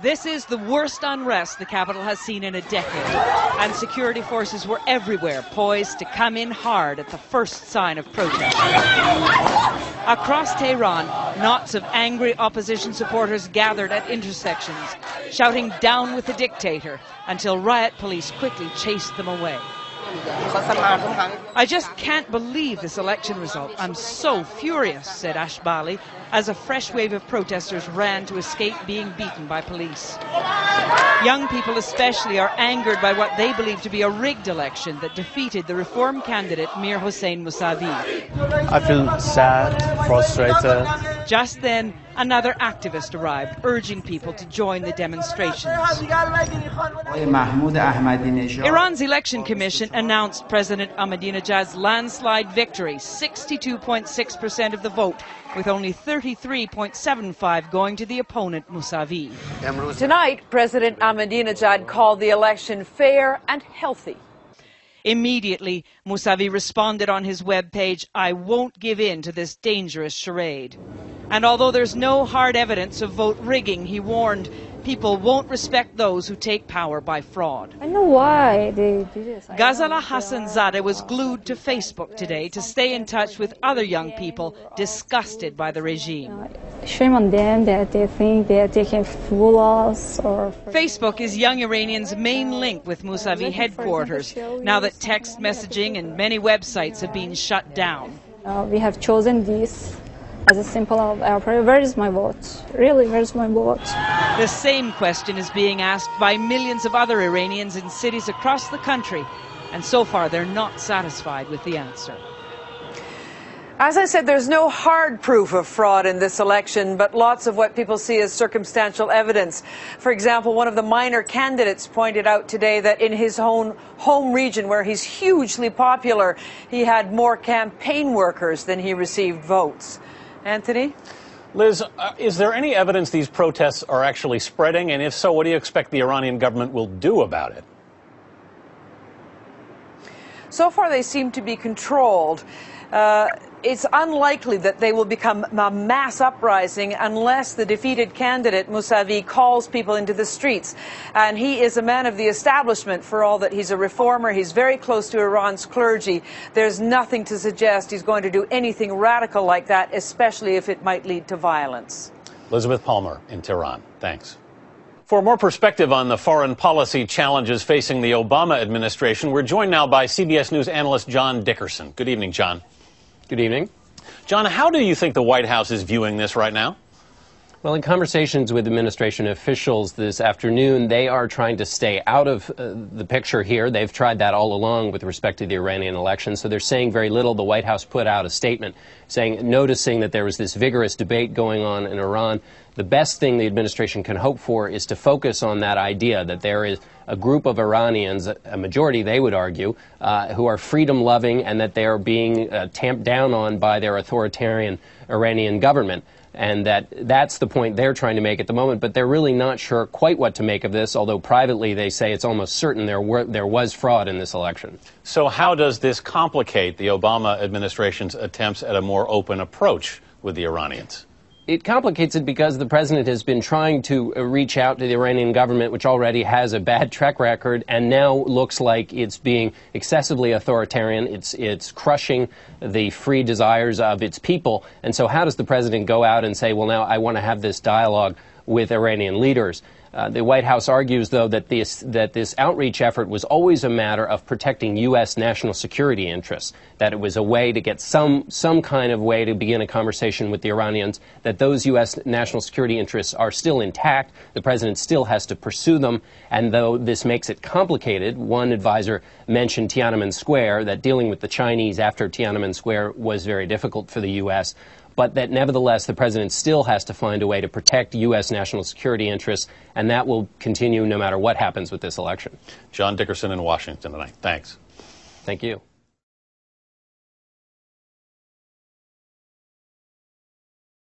This is the worst unrest the capital has seen in a decade, and security forces were everywhere, poised to come in hard at the first sign of protest. Across Tehran, knots of angry opposition supporters gathered at intersections, shouting "Down with the dictator," until riot police quickly chased them away. "I just can't believe this election result. I'm so furious," said Ashbali, as a fresh wave of protesters ran to escape being beaten by police. Young people especially are angered by what they believe to be a rigged election that defeated the reform candidate Mir Hossein Mousavi. I feel sad, frustrated. Just then, another activist arrived, urging people to join the demonstrations. Iran's election commission announced President Ahmadinejad's landslide victory, 62.6% of the vote, with only 33.75 going to the opponent Mousavi. Tonight, President Ahmadinejad called the election fair and healthy. Immediately, Mousavi responded on his webpage, "I won't give in to this dangerous charade." And although there's no hard evidence of vote rigging, he warned, people won't respect those who take power by fraud. I know why they do this. Ghazala Hassanzadeh was glued to Facebook today to stay in touch with other young people disgusted by the regime. Shame on them that they think that they can fool us. Facebook is young Iranians' main link with Mousavi headquarters, now that text messaging and many websites have been shut down. We have chosen this as a symbol of our prayer. Where is my vote? Really, where is my vote? The same question is being asked by millions of other Iranians in cities across the country, and so far they're not satisfied with the answer. As I said, there's no hard proof of fraud in this election, but lots of what people see as circumstantial evidence. For example, one of the minor candidates pointed out today that in his own home region, where he's hugely popular, he had more campaign workers than he received votes. Anthony? Liz, is there any evidence these protests are actually spreading? And if so, what do you expect the Iranian government will do about it? So far, they seem to be controlled. It's unlikely that they will become a mass uprising unless the defeated candidate, Mousavi, calls people into the streets. And he is a man of the establishment, for all that he's a reformer. He's very close to Iran's clergy. There's nothing to suggest he's going to do anything radical like that, especially if it might lead to violence. Elizabeth Palmer in Tehran. Thanks. For more perspective on the foreign policy challenges facing the Obama administration, we're joined now by CBS News analyst John Dickerson. Good evening, John. Good evening. John, how do you think the White House is viewing this right now? Well, in conversations with administration officials this afternoon, they are trying to stay out of the picture here. They've tried that all along with respect to the Iranian election, so they're saying very little. The White House put out a statement noticing that there was this vigorous debate going on in Iran. The best thing the administration can hope for is to focus on that idea that there is a group of Iranians, a majority they would argue, who are freedom-loving and that they are being tamped down on by their authoritarian Iranian government. And that's the point they're trying to make at the moment, but they're really not sure quite what to make of this, although privately they say it's almost certain there was fraud in this election. So how does this complicate the Obama administration's attempts at a more open approach with the Iranians? It complicates it because the president has been trying to reach out to the Iranian government, which already has a bad track record, and now looks like it's being excessively authoritarian. It's crushing the free desires of its people. And so how does the president go out and say, well, now I want to have this dialogue with Iranian leaders? The White House argues, though, that this outreach effort was always a matter of protecting U.S. national security interests, that it was a way to get some kind of way to begin a conversation with the Iranians, that those U.S. national security interests are still intact. The president still has to pursue them. And though this makes it complicated, one advisor mentioned Tiananmen Square, that dealing with the Chinese after Tiananmen Square was very difficult for the U.S., but that nevertheless the president still has to find a way to protect U.S. national security interests, and that will continue no matter what happens with this election. John Dickerson in Washington tonight. Thanks. Thank you.